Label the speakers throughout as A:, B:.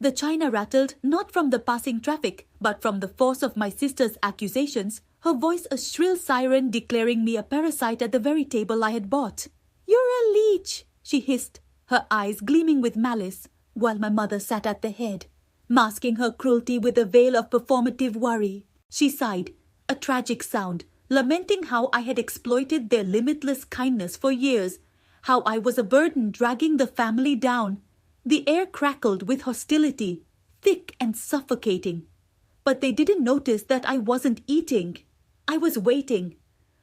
A: The china rattled not from the passing traffic, but from the force of my sister's accusations, her voice a shrill siren declaring me a parasite at the very table I had bought. "You're a leech," she hissed, her eyes gleaming with malice, while my mother sat at the head, masking her cruelty with a veil of performative worry. She sighed, a tragic sound, lamenting how I had exploited their limitless kindness for years, how I was a burden dragging the family down. The air crackled with hostility, thick and suffocating. But they didn't notice that I wasn't eating. I was waiting.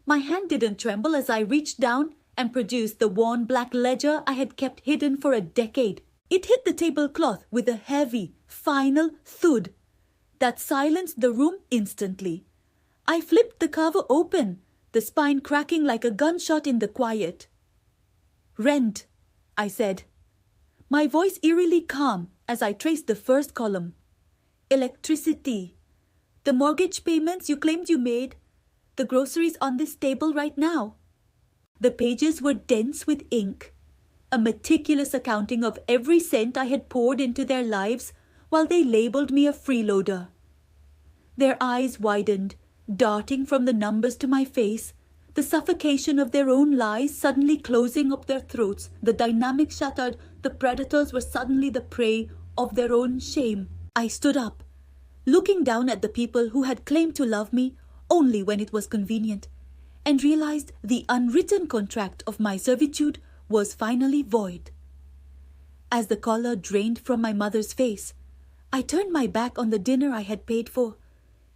A: My hand didn't tremble as I reached down and produced the worn black ledger I had kept hidden for a decade. It hit the tablecloth with a heavy, final thud that silenced the room instantly. I flipped the cover open, the spine cracking like a gunshot in the quiet. "Rent," I said, my voice eerily calm as I traced the first column. "Electricity. The mortgage payments you claimed you made. The groceries on this table right now." The pages were dense with ink, a meticulous accounting of every cent I had poured into their lives while they labelled me a freeloader. Their eyes widened, darting from the numbers to my face, the suffocation of their own lies suddenly closing up their throats, the dynamic shattered, the predators were suddenly the prey of their own shame. I stood up, looking down at the people who had claimed to love me only when it was convenient, and realized the unwritten contract of my servitude was finally void. As the color drained from my mother's face, I turned my back on the dinner I had paid for,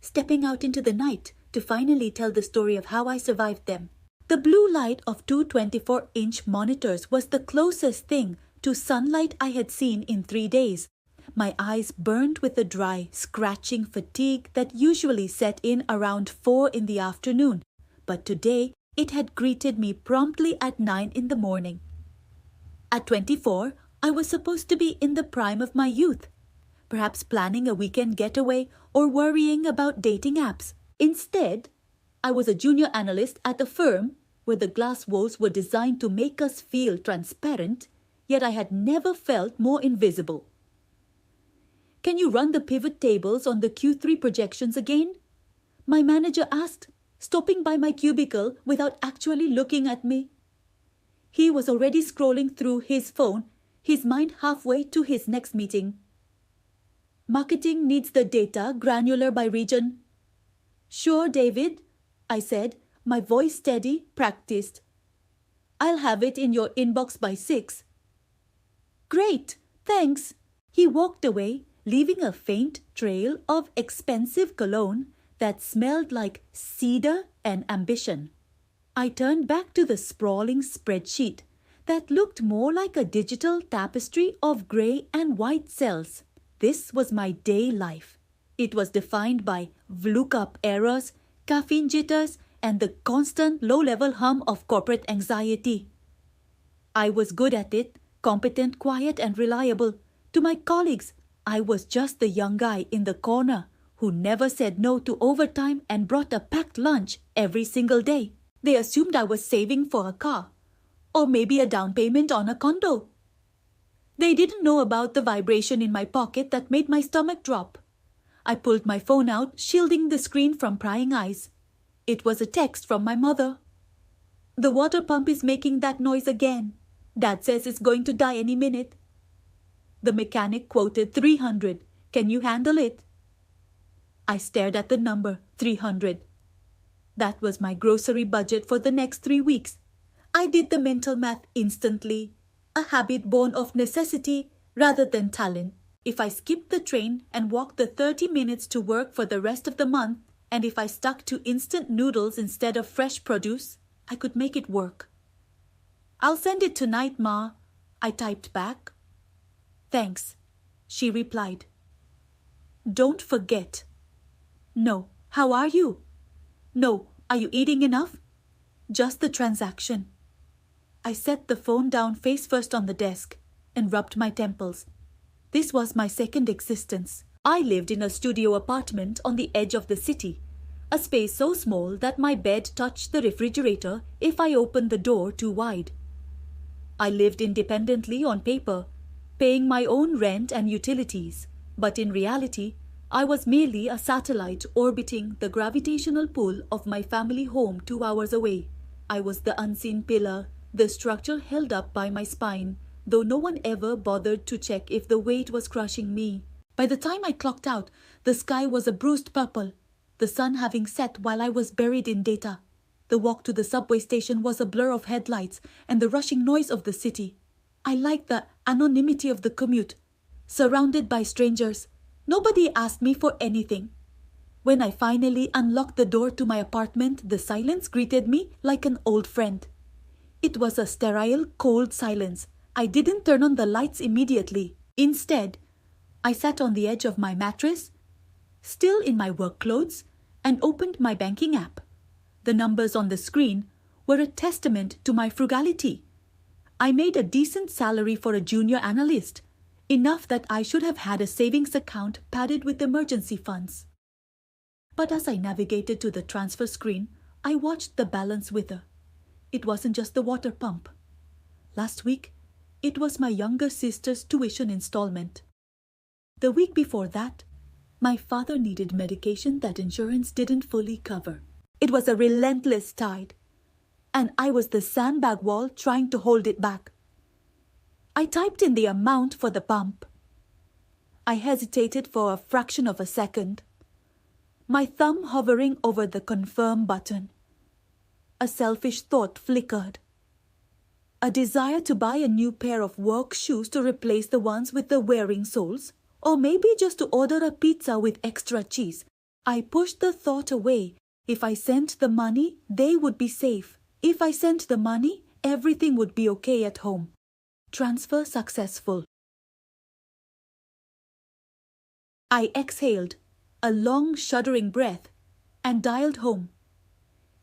A: stepping out into the night to finally tell the story of how I survived them. The blue light of two 24-inch monitors was the closest thing to sunlight I had seen in 3 days. My eyes burned with the dry, scratching fatigue that usually set in around 4 in the afternoon, but today it had greeted me promptly at 9 in the morning. At 24, I was supposed to be in the prime of my youth, perhaps planning a weekend getaway or worrying about dating apps. Instead, I was a junior analyst at a firm where the glass walls were designed to make us feel transparent, yet I had never felt more invisible. "Can you run the pivot tables on the Q3 projections again?" my manager asked, stopping by my cubicle without actually looking at me. He was already scrolling through his phone, his mind halfway to his next meeting. "Marketing needs the data granular by region." "Sure, David," I said, my voice steady, practiced. "I'll have it in your inbox by 6. "Great, thanks." He walked away, leaving a faint trail of expensive cologne that smelled like cedar and ambition. I turned back to the sprawling spreadsheet that looked more like a digital tapestry of grey and white cells. This was my day life. It was defined by VLOOKUP errors, caffeine jitters, and the constant low-level hum of corporate anxiety. I was good at it, competent, quiet, and reliable. To my colleagues, I was just the young guy in the corner who never said no to overtime and brought a packed lunch every single day. They assumed I was saving for a car, or maybe a down payment on a condo. They didn't know about the vibration in my pocket that made my stomach drop. I pulled my phone out, shielding the screen from prying eyes. It was a text from my mother. "The water pump is making that noise again. Dad says it's going to die any minute." The mechanic quoted 300. "Can you handle it?" I stared at the number, 300. That was my grocery budget for the next 3 weeks. I did the mental math instantly, a habit born of necessity rather than talent. If I skipped the train and walked the 30 minutes to work for the rest of the month, and if I stuck to instant noodles instead of fresh produce, I could make it work. "I'll send it tonight, Ma," I typed back. "Thanks," she replied. "Don't forget." "No. How are you?" "No. Are you eating enough?" "Just the transaction." I set the phone down face first on the desk and rubbed my temples. This was my second existence. I lived in a studio apartment on the edge of the city, a space so small that my bed touched the refrigerator if I opened the door too wide. I lived independently on paper, paying my own rent and utilities. But in reality, I was merely a satellite orbiting the gravitational pull of my family home 2 hours away. I was the unseen pillar, the structure held up by my spine, though no one ever bothered to check if the weight was crushing me. By the time I clocked out, the sky was a bruised purple, the sun having set while I was buried in data. The walk to the subway station was a blur of headlights and the rushing noise of the city. I liked the anonymity of the commute. Surrounded by strangers, nobody asked me for anything. When I finally unlocked the door to my apartment, the silence greeted me like an old friend. It was a sterile, cold silence. I didn't turn on the lights immediately. Instead, I sat on the edge of my mattress, still in my work clothes, and opened my banking app. The numbers on the screen were a testament to my frugality. I made a decent salary for a junior analyst, enough that I should have had a savings account padded with emergency funds. But as I navigated to the transfer screen, I watched the balance wither. It wasn't just the water pump. Last week, it was my younger sister's tuition installment. The week before that, my father needed medication that insurance didn't fully cover. It was a relentless tide, and I was the sandbag wall trying to hold it back. I typed in the amount for the pump. I hesitated for a fraction of a second, my thumb hovering over the confirm button. A selfish thought flickered. A desire to buy a new pair of work shoes to replace the ones with the wearing soles, or maybe just to order a pizza with extra cheese. I pushed the thought away. If I sent the money, they would be safe. If I sent the money, everything would be okay at home. Transfer successful. I exhaled, a long shuddering breath, and dialed home.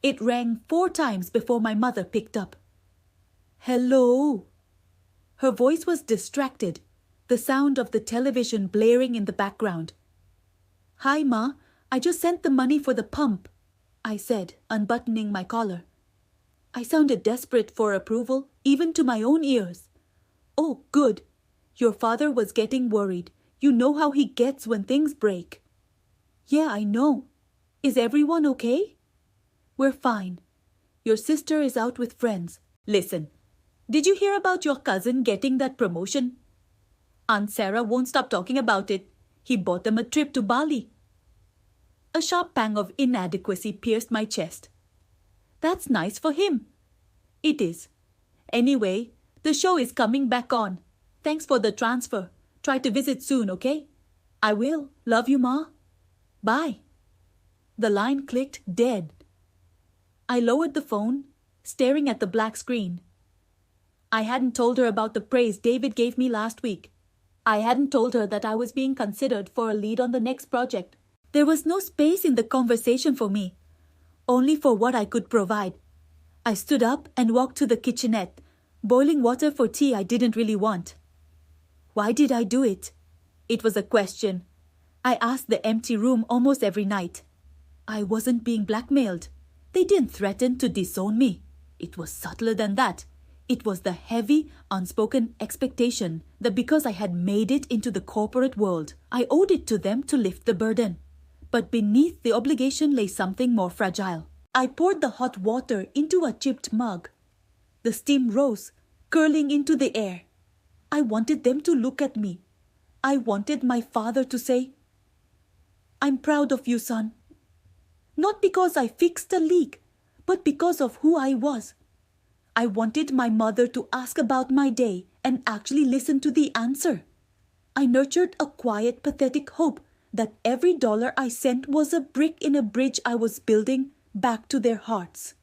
A: It rang 4 times before my mother picked up. Hello. Her voice was distracted, the sound of the television blaring in the background. Hi, Ma. I just sent the money for the pump, I said, unbuttoning my collar. I sounded desperate for approval, even to my own ears. Oh, good. Your father was getting worried. You know how he gets when things break. Yeah, I know. Is everyone okay? We're fine. Your sister is out with friends. Listen, did you hear about your cousin getting that promotion? Aunt Sarah won't stop talking about it. He bought them a trip to Bali. A sharp pang of inadequacy pierced my chest. That's nice for him. It is. Anyway, the show is coming back on. Thanks for the transfer. Try to visit soon, okay? I will. Love you, Ma. Bye. The line clicked dead. I lowered the phone, staring at the black screen. I hadn't told her about the praise David gave me last week. I hadn't told her that I was being considered for a lead on the next project. There was no space in the conversation for me, only for what I could provide. I stood up and walked to the kitchenette, boiling water for tea I didn't really want. Why did I do it? It was a question I asked the empty room almost every night. I wasn't being blackmailed. They didn't threaten to disown me. It was subtler than that. It was the heavy, unspoken expectation that because I had made it into the corporate world, I owed it to them to lift the burden. But beneath the obligation lay something more fragile. I poured the hot water into a chipped mug. The steam rose, curling into the air. I wanted them to look at me. I wanted my father to say, I'm proud of you, son. Not because I fixed a leak, but because of who I was. I wanted my mother to ask about my day and actually listen to the answer. I nurtured a quiet, pathetic hope that every dollar I sent was a brick in a bridge I was building back to their hearts.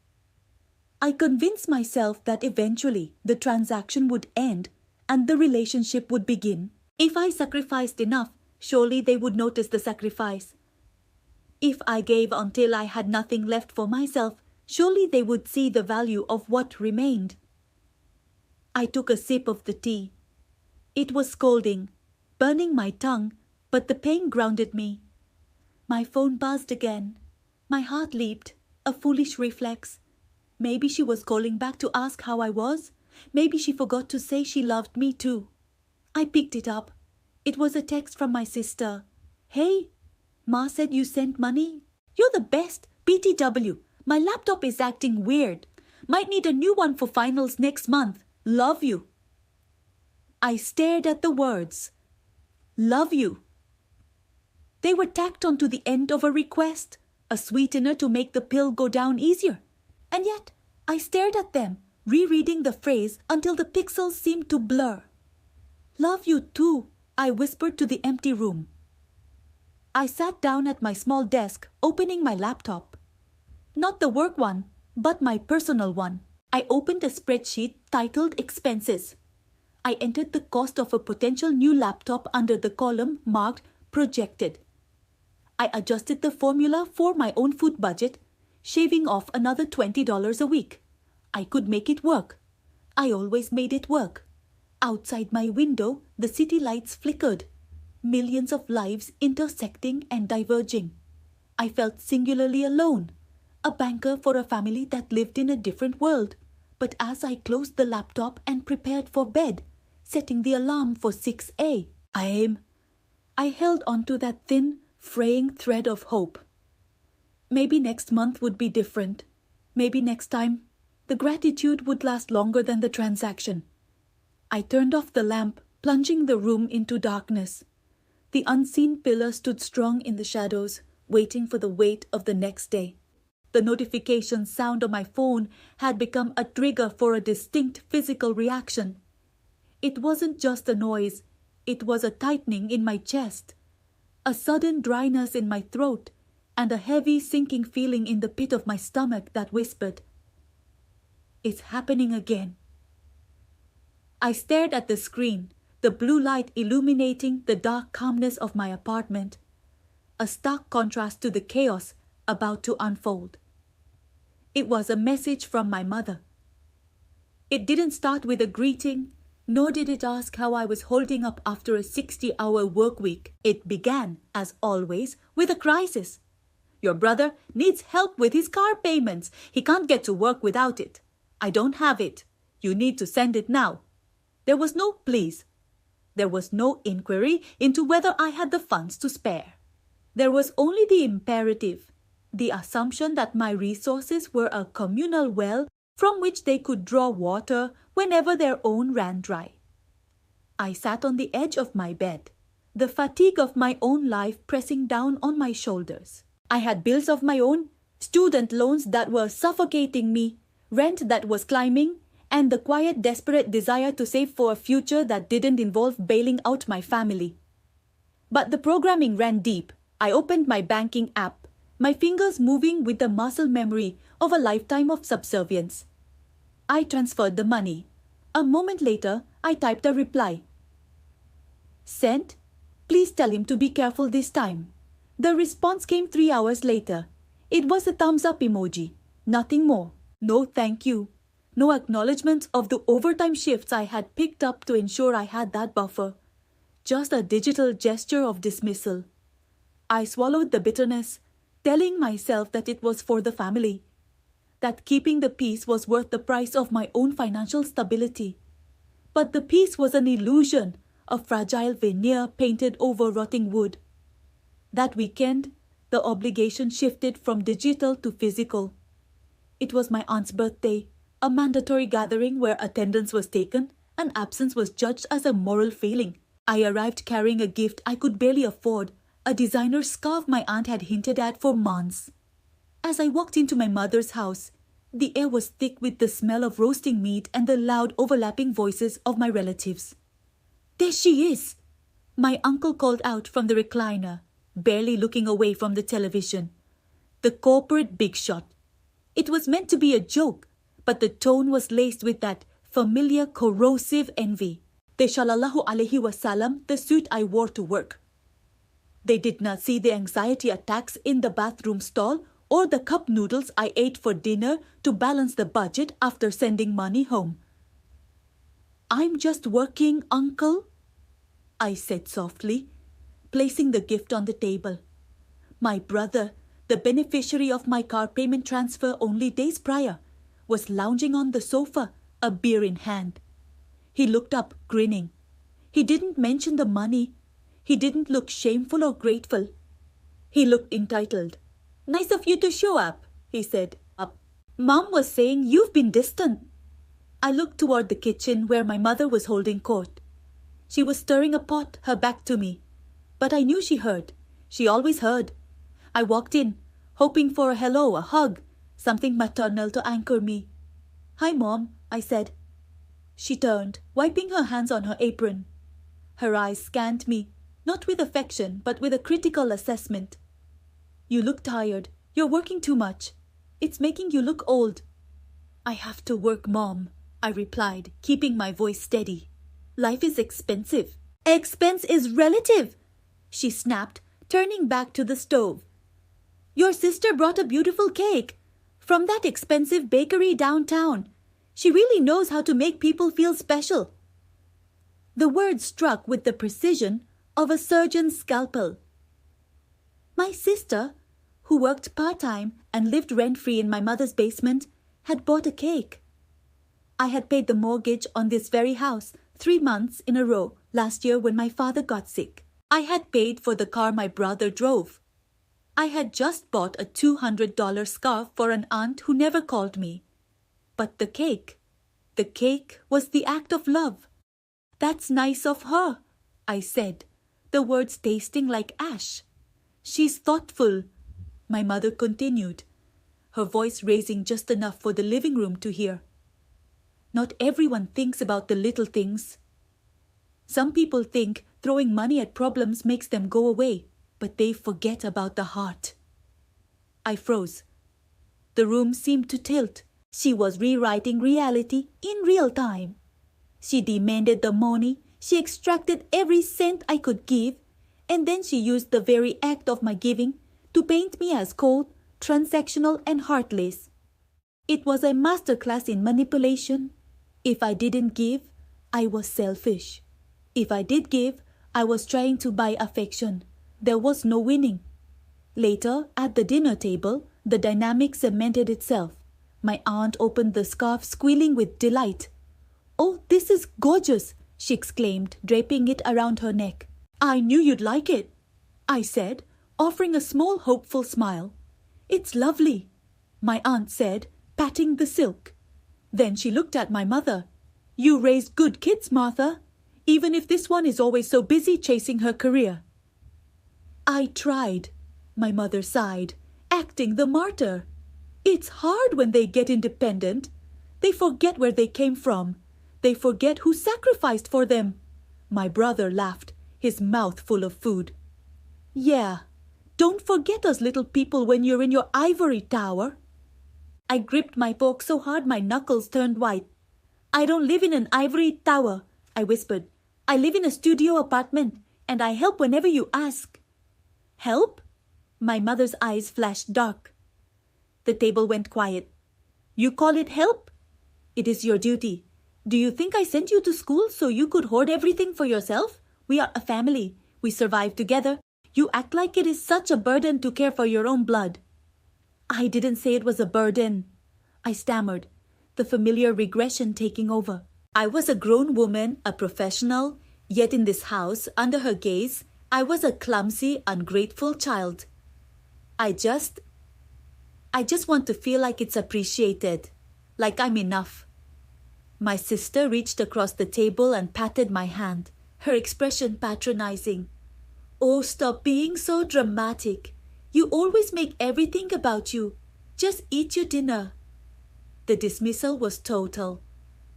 A: I convinced myself that eventually the transaction would end and the relationship would begin. If I sacrificed enough, surely they would notice the sacrifice. If I gave until I had nothing left for myself, surely they would see the value of what remained. I took a sip of the tea. It was scalding, burning my tongue, but the pain grounded me. My phone buzzed again. My heart leaped, a foolish reflex. Maybe she was calling back to ask how I was. Maybe she forgot to say she loved me too. I picked it up. It was a text from my sister. "Hey, Ma said you sent money. You're the best. BTW. My laptop is acting weird. Might need a new one for finals next month. Love you." I stared at the words. Love you. They were tacked onto the end of a request, a sweetener to make the pill go down easier. And yet, I stared at them, rereading the phrase until the pixels seemed to blur. "Love you too," I whispered to the empty room. I sat down at my small desk, opening my laptop. Not the work one, but my personal one. I opened a spreadsheet titled Expenses. I entered the cost of a potential new laptop under the column marked Projected. I adjusted the formula for my own food budget, shaving off another $20 a week. I could make it work. I always made it work. Outside my window, the city lights flickered. Millions of lives intersecting and diverging. I felt singularly alone, a banker for a family that lived in a different world. But as I closed the laptop and prepared for bed, setting the alarm for 6 a.m., I held onto that thin, fraying thread of hope. Maybe next month would be different. Maybe next time, the gratitude would last longer than the transaction. I turned off the lamp, plunging the room into darkness. The unseen pillar stood strong in the shadows, waiting for the weight of the next day. The notification sound on my phone had become a trigger for a distinct physical reaction. It wasn't just a noise, it was a tightening in my chest, a sudden dryness in my throat, and a heavy sinking feeling in the pit of my stomach that whispered, "It's happening again." I stared at the screen, the blue light illuminating the dark calmness of my apartment, a stark contrast to the chaos about to unfold. It was a message from my mother. It didn't start with a greeting, nor did it ask how I was holding up after a 60-hour work week. It began, as always, with a crisis. "Your brother needs help with his car payments. He can't get to work without it. I don't have it. You need to send it now." There was no please. There was no inquiry into whether I had the funds to spare. There was only the imperative, the assumption that my resources were a communal well from which they could draw water whenever their own ran dry. I sat on the edge of my bed, the fatigue of my own life pressing down on my shoulders. I had bills of my own, student loans that were suffocating me, rent that was climbing, and the quiet, desperate desire to save for a future that didn't involve bailing out my family. But the programming ran deep. I opened my banking app, my fingers moving with the muscle memory of a lifetime of subservience. I transferred the money. A moment later, I typed a reply. "Sent. Please tell him to be careful this time." The response came 3 hours later. It was a thumbs up emoji. Nothing more. No thank you. No acknowledgement of the overtime shifts I had picked up to ensure I had that buffer. Just a digital gesture of dismissal. I swallowed the bitterness, telling myself that it was for the family, that keeping the peace was worth the price of my own financial stability. But the peace was an illusion, a fragile veneer painted over rotting wood. That weekend, the obligation shifted from digital to physical. It was my aunt's birthday, a mandatory gathering where attendance was taken and absence was judged as a moral failing. I arrived carrying a gift I could barely afford, a designer scarf my aunt had hinted at for months. As I walked into my mother's house, the air was thick with the smell of roasting meat and the loud overlapping voices of my relatives. "There she is!" my uncle called out from the recliner, barely looking away from the television. The corporate big shot. It was meant to be a joke, but the tone was laced with that familiar corrosive envy. "They Sallallahu Alaihi Wasallam, the suit I wore to work." They did not see the anxiety attacks in the bathroom stall or the cup noodles I ate for dinner to balance the budget after sending money home. "I'm just working, Uncle," I said softly, placing the gift on the table. My brother, the beneficiary of my car payment transfer only days prior, was lounging on the sofa, a beer in hand. He looked up, grinning. He didn't mention the money. He didn't look shameful or grateful. He looked entitled. "Nice of you to show up," he said. "Mom was saying you've been distant." I looked toward the kitchen where my mother was holding court. She was stirring a pot, her back to me. But I knew she heard. She always heard. I walked in, hoping for a hello, a hug, something maternal to anchor me. "Hi, Mom," I said. She turned, wiping her hands on her apron. Her eyes scanned me, not with affection, but with a critical assessment. "You look tired. You're working too much. It's making you look old." "I have to work, Mom," I replied, keeping my voice steady. "Life is expensive." "Expense is relative," she snapped, turning back to the stove. "Your sister brought a beautiful cake from that expensive bakery downtown. She really knows how to make people feel special." The word struck with the precision of a surgeon's scalpel. My sister, who worked part-time and lived rent-free in my mother's basement, had bought a cake. I had paid the mortgage on this very house 3 months in a row last year when my father got sick. I had paid for the car my brother drove. I had just bought a $200 scarf for an aunt who never called me. But the cake was the act of love. "That's nice of her," I said, the words tasting like ash. "She's thoughtful," my mother continued, her voice raising just enough for the living room to hear. "Not everyone thinks about the little things. Some people think throwing money at problems makes them go away, but they forget about the heart." I froze. The room seemed to tilt. She was rewriting reality in real time. She demanded the money, she extracted every cent I could give, and then she used the very act of my giving to paint me as cold, transactional, and heartless. It was a masterclass in manipulation. If I didn't give, I was selfish. If I did give, I was trying to buy affection. There was no winning. Later, at the dinner table, the dynamic cemented itself. My aunt opened the scarf, squealing with delight. "Oh, this is gorgeous," she exclaimed, draping it around her neck. "I knew you'd like it," I said, offering a small hopeful smile. "It's lovely," my aunt said, patting the silk. Then she looked at my mother. "You raised good kids, Martha, even if this one is always so busy chasing her career." "I tried," my mother sighed, acting the martyr. "It's hard when they get independent. They forget where they came from. They forget who sacrificed for them." My brother laughed, his mouth full of food. "Yeah, don't forget us little people when you're in your ivory tower." I gripped my fork so hard my knuckles turned white. "I don't live in an ivory tower," I whispered. "I live in a studio apartment, and I help whenever you ask." "Help?" My mother's eyes flashed dark. The table went quiet. "You call it help? It is your duty. Do you think I sent you to school so you could hoard everything for yourself? We are a family. We survive together. You act like it is such a burden to care for your own blood." "I didn't say it was a burden," I stammered, the familiar regression taking over. I was a grown woman, a professional, yet in this house, under her gaze, I was a clumsy, ungrateful child. I just want to feel like it's appreciated, like I'm enough. My sister reached across the table and patted my hand, her expression patronizing. "Oh, stop being so dramatic. You always make everything about you. Just eat your dinner." The dismissal was total.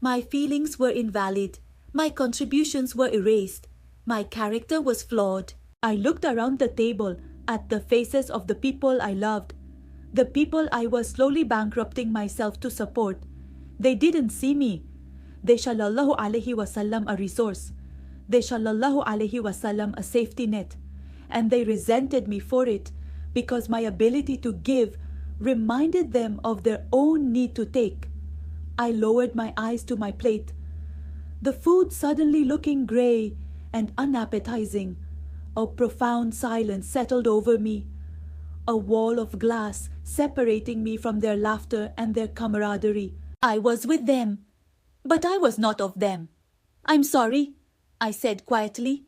A: My feelings were invalid. My contributions were erased. My character was flawed. I looked around the table at the faces of the people I loved, the people I was slowly bankrupting myself to support. They didn't see me. They sallallahu alaihi wasallam a resource. They sallallahu alaihi wasallam a safety net. And they resented me for it because my ability to give reminded them of their own need to take. I lowered my eyes to my plate, the food suddenly looking grey and unappetizing. A profound silence settled over me, a wall of glass separating me from their laughter and their camaraderie. I was with them, but I was not of them. "I'm sorry," I said quietly,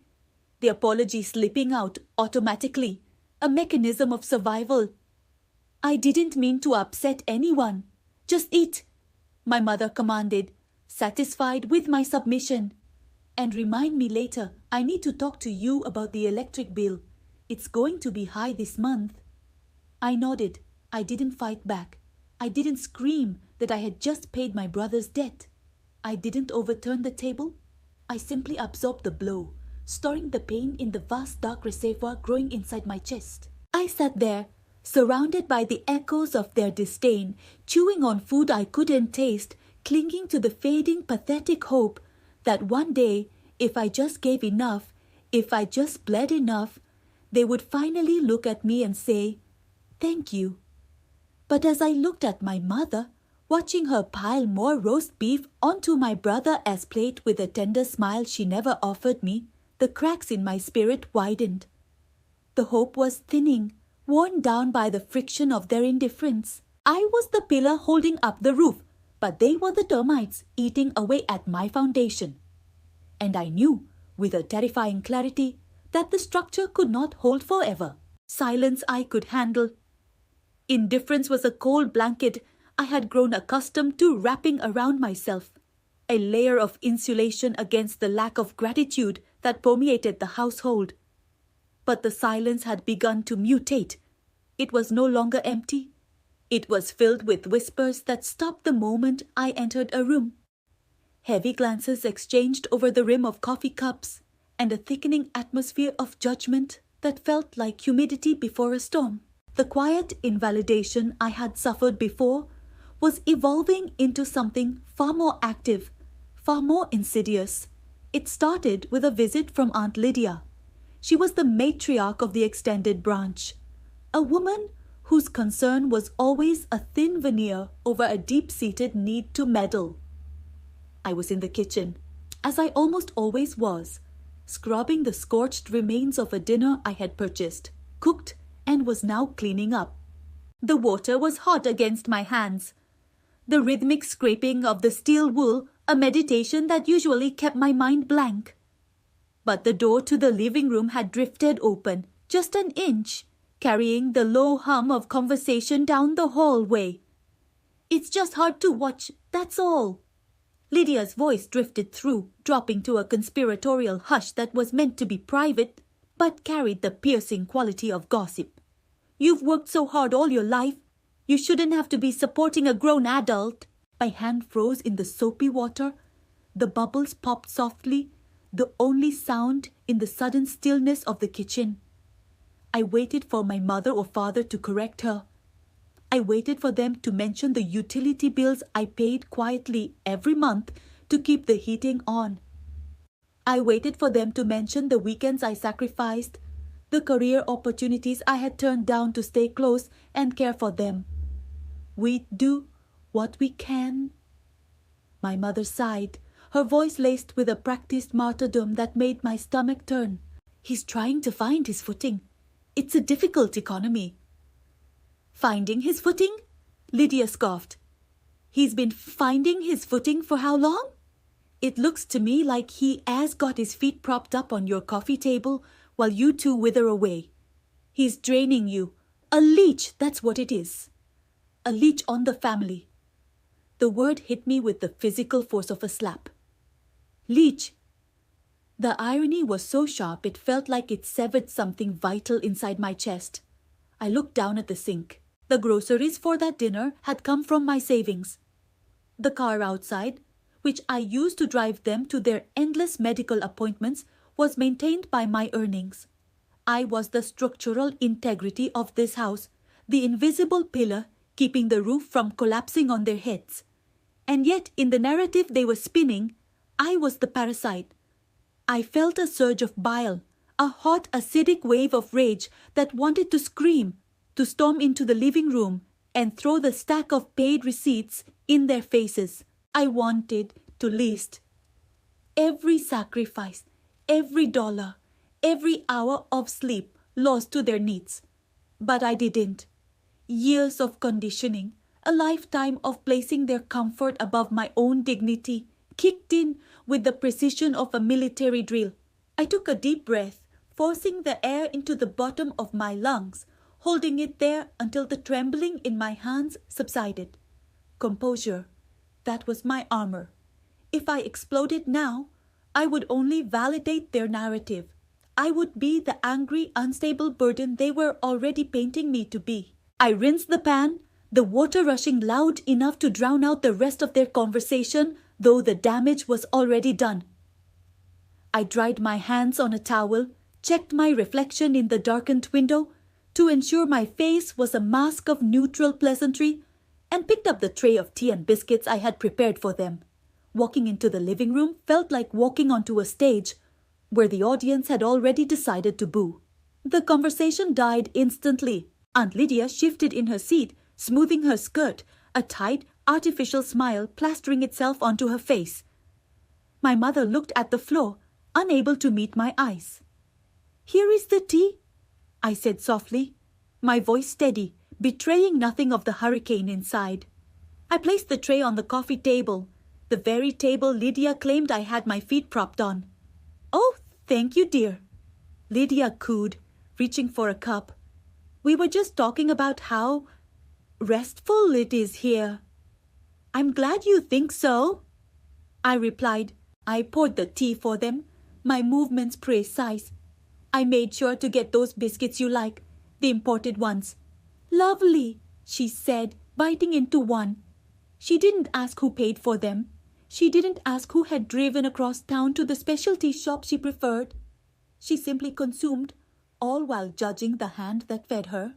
A: the apology slipping out automatically, a mechanism of survival. I didn't mean to upset anyone. Just eat, my mother commanded, satisfied with my submission. And remind me later, I need to talk to you about the electric bill. It's going to be high this month. I nodded. I didn't fight back. I didn't scream that I had just paid my brother's debt. I didn't overturn the table. I simply absorbed the blow, storing the pain in the vast dark reservoir growing inside my chest. I sat there, surrounded by the echoes of their disdain, chewing on food I couldn't taste, clinging to the fading, pathetic hope that one day, if I just gave enough, if I just bled enough, they would finally look at me and say, "Thank you." But as I looked at my mother, watching her pile more roast beef onto my brother's plate with a tender smile she never offered me, the cracks in my spirit widened. The hope was thinning, worn down by the friction of their indifference. I was the pillar holding up the roof, but they were the termites eating away at my foundation. And I knew, with a terrifying clarity, that the structure could not hold forever. Silence I could handle. Indifference was a cold blanket I had grown accustomed to wrapping around myself, a layer of insulation against the lack of gratitude that permeated the household. But the silence had begun to mutate. It was no longer empty. It was filled with whispers that stopped the moment I entered a room. Heavy glances exchanged over the rim of coffee cups, and a thickening atmosphere of judgment that felt like humidity before a storm. The quiet invalidation I had suffered before was evolving into something far more active, far more insidious. It started with a visit from Aunt Lydia. She was the matriarch of the extended branch, a woman whose concern was always a thin veneer over a deep-seated need to meddle. I was in the kitchen, as I almost always was, scrubbing the scorched remains of a dinner I had purchased, cooked, and was now cleaning up. The water was hot against my hands. The rhythmic scraping of the steel wool, a meditation that usually kept my mind blank. But the door to the living room had drifted open, just an inch, carrying the low hum of conversation down the hallway. "It's just hard to watch, that's all." Lydia's voice drifted through, dropping to a conspiratorial hush that was meant to be private, but carried the piercing quality of gossip. "You've worked so hard all your life. You shouldn't have to be supporting a grown adult." My hand froze in the soapy water. The bubbles popped softly, the only sound in the sudden stillness of the kitchen. I waited for my mother or father to correct her. I waited for them to mention the utility bills I paid quietly every month to keep the heating on. I waited for them to mention the weekends I sacrificed, the career opportunities I had turned down to stay close and care for them. "We do what we can." My mother sighed, her voice laced with a practiced martyrdom that made my stomach turn. "He's trying to find his footing. It's a difficult economy." "Finding his footing?" Lydia scoffed. "He's been finding his footing for how long? It looks to me like he has got his feet propped up on your coffee table while you two wither away. He's draining you. A leech, that's what it is. A leech on the family." The word hit me with the physical force of a slap. Leech. The irony was so sharp it felt like it severed something vital inside my chest. I looked down at the sink. The groceries for that dinner had come from my savings. The car outside, which I used to drive them to their endless medical appointments, was maintained by my earnings. I was the structural integrity of this house, the invisible pillar keeping the roof from collapsing on their heads. And yet, in the narrative they were spinning, I was the parasite. I felt a surge of bile, a hot, acidic wave of rage that wanted to scream, to storm into the living room and throw the stack of paid receipts in their faces. I wanted to list every sacrifice, every dollar, every hour of sleep lost to their needs. But I didn't. Years of conditioning, a lifetime of placing their comfort above my own dignity, kicked in with the precision of a military drill. I took a deep breath, forcing the air into the bottom of my lungs, holding it there until the trembling in my hands subsided. Composure. That was my armor. If I exploded now, I would only validate their narrative. I would be the angry, unstable burden they were already painting me to be. I rinsed the pan, the water rushing loud enough to drown out the rest of their conversation, though the damage was already done. I dried my hands on a towel, checked my reflection in the darkened window to ensure my face was a mask of neutral pleasantry, and picked up the tray of tea and biscuits I had prepared for them. Walking into the living room felt like walking onto a stage where the audience had already decided to boo. The conversation died instantly. Aunt Lydia shifted in her seat, smoothing her skirt, a tight, artificial smile plastering itself onto her face. My mother looked at the floor, unable to meet my eyes. "Here is the tea," I said softly, my voice steady, betraying nothing of the hurricane inside. I placed the tray on the coffee table, the very table Lydia claimed I had my feet propped on. "Oh, thank you, dear," Lydia cooed, reaching for a cup. "We were just talking about how restful it is here." "I'm glad you think so," I replied. I poured the tea for them, my movements precise. "I made sure to get those biscuits you like, the imported ones." "Lovely," she said, biting into one. She didn't ask who paid for them. She didn't ask who had driven across town to the specialty shop she preferred. She simply consumed, all while judging the hand that fed her.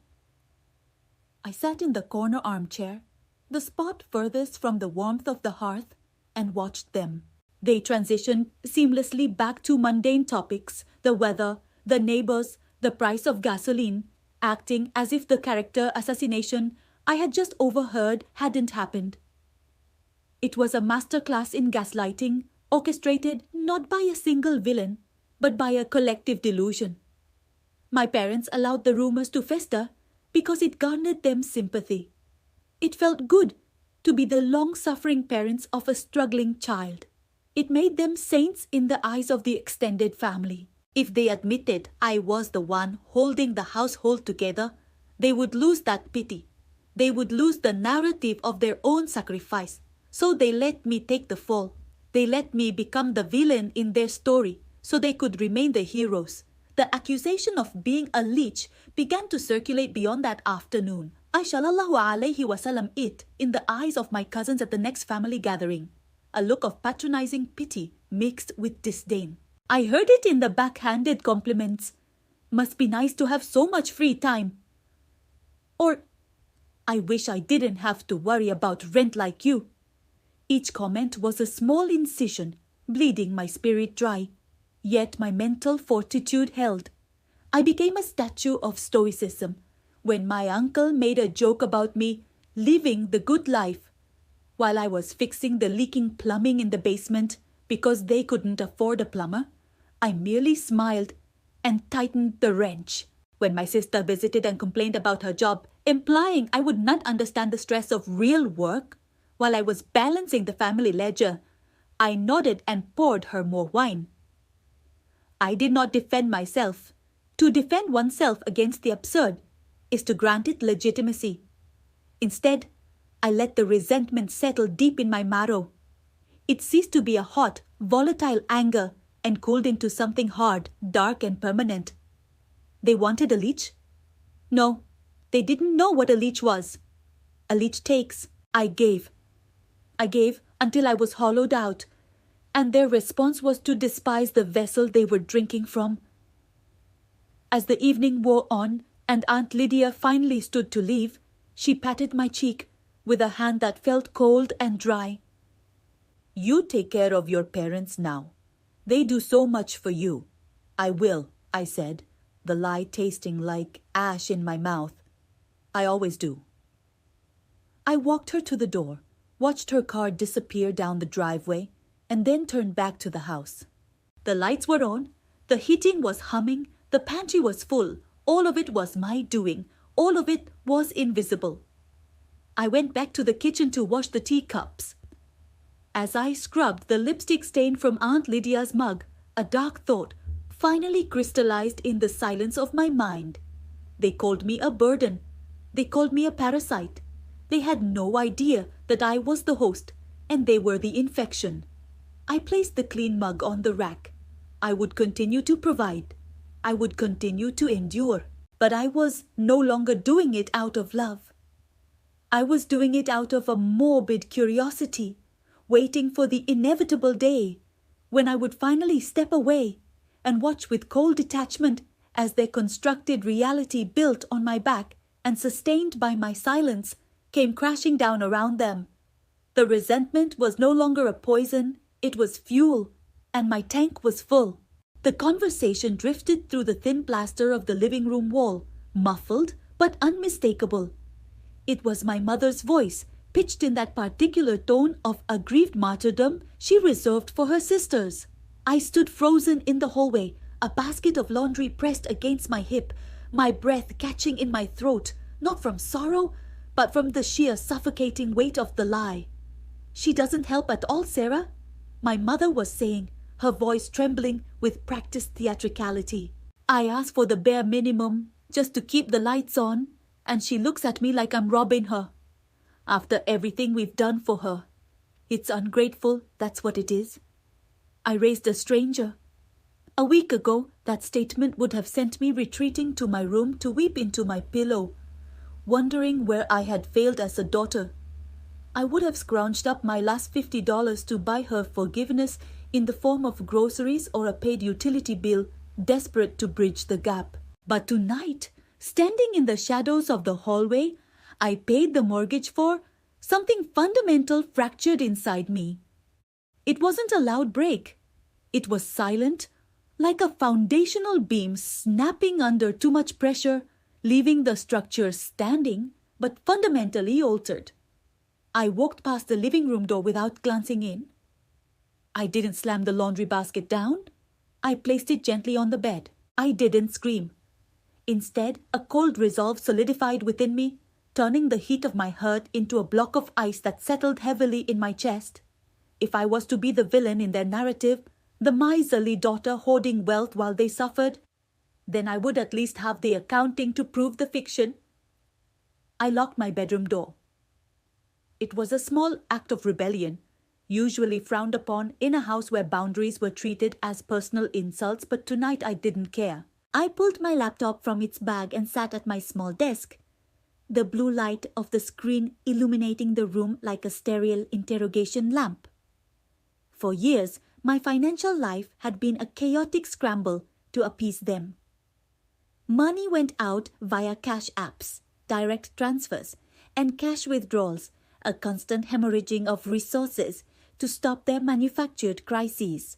A: I sat in the corner armchair, the spot furthest from the warmth of the hearth, and watched them. They transitioned seamlessly back to mundane topics, the weather, the neighbors, the price of gasoline, acting as if the character assassination I had just overheard hadn't happened. It was a masterclass in gaslighting, orchestrated not by a single villain, but by a collective delusion. My parents allowed the rumors to fester because it garnered them sympathy. It felt good to be the long-suffering parents of a struggling child. It made them saints in the eyes of the extended family. If they admitted I was the one holding the household together, they would lose that pity. They would lose the narrative of their own sacrifice. So they let me take the fall. They let me become the villain in their story so they could remain the heroes. The accusation of being a leech began to circulate beyond that afternoon. I sallallahu alayhi wasallam it in the eyes of my cousins at the next family gathering. A look of patronizing pity mixed with disdain. I heard it in the backhanded compliments. "Must be nice to have so much free time." Or, "I wish I didn't have to worry about rent like you." Each comment was a small incision, bleeding my spirit dry. Yet my mental fortitude held. I became a statue of stoicism when my uncle made a joke about me living the good life while I was fixing the leaking plumbing in the basement because they couldn't afford a plumber. I merely smiled and tightened the wrench. When my sister visited and complained about her job, implying I would not understand the stress of real work while I was balancing the family ledger, I nodded and poured her more wine. I did not defend myself. To defend oneself against the absurd is to grant it legitimacy. Instead, I let the resentment settle deep in my marrow. It ceased to be a hot, volatile anger and cooled into something hard, dark and permanent. They wanted a leech? No, they didn't know what a leech was. A leech takes. I gave. I gave until I was hollowed out, and their response was to despise the vessel they were drinking from. As the evening wore on and Aunt Lydia finally stood to leave, she patted my cheek with a hand that felt cold and dry. "You take care of your parents now. They do so much for you." "I will," I said, the lie tasting like ash in my mouth. "I always do." I walked her to the door, watched her car disappear down the driveway, and then turned back to the house. The lights were on, the heating was humming, the pantry was full. All of it was my doing. All of it was invisible. I went back to the kitchen to wash the teacups. As I scrubbed the lipstick stain from Aunt Lydia's mug, a dark thought finally crystallized in the silence of my mind. They called me a burden. They called me a parasite. They had no idea that I was the host, and they were the infection. I placed the clean mug on the rack. I would continue to provide. I would continue to endure. But I was no longer doing it out of love. I was doing it out of a morbid curiosity, waiting for the inevitable day when I would finally step away and watch with cold detachment as their constructed reality built on my back and sustained by my silence came crashing down around them. The resentment was no longer a poison, it was fuel, and my tank was full. The conversation drifted through the thin plaster of the living room wall, muffled but unmistakable. It was my mother's voice, pitched in that particular tone of aggrieved martyrdom she reserved for her sisters. I stood frozen in the hallway, a basket of laundry pressed against my hip, my breath catching in my throat, not from sorrow, but from the sheer suffocating weight of the lie. "She doesn't help at all, Sarah," my mother was saying, her voice trembling with practiced theatricality. I ask for the bare minimum, just to keep the lights on, and she looks at me like I'm robbing her. After everything we've done for her. It's ungrateful, that's what it is. I raised a stranger. A week ago, that statement would have sent me retreating to my room to weep into my pillow, wondering where I had failed as a daughter. I would have scrounged up my last $50 to buy her forgiveness in the form of groceries or a paid utility bill, desperate to bridge the gap. But tonight, standing in the shadows of the hallway, I paid the mortgage for something fundamental fractured inside me. It wasn't a loud break. It was silent, like a foundational beam snapping under too much pressure, leaving the structure standing, but fundamentally altered. I walked past the living room door without glancing in. I didn't slam the laundry basket down. I placed it gently on the bed. I didn't scream. Instead, a cold resolve solidified within me, turning the heat of my hurt into a block of ice that settled heavily in my chest. If I was to be the villain in their narrative, the miserly daughter hoarding wealth while they suffered, then I would at least have the accounting to prove the fiction. I locked my bedroom door. It was a small act of rebellion, usually frowned upon in a house where boundaries were treated as personal insults, but tonight I didn't care. I pulled my laptop from its bag and sat at my small desk, the blue light of the screen illuminating the room like a sterile interrogation lamp. For years, my financial life had been a chaotic scramble to appease them. Money went out via cash apps, direct transfers, and cash withdrawals, a constant hemorrhaging of resources to stop their manufactured crises.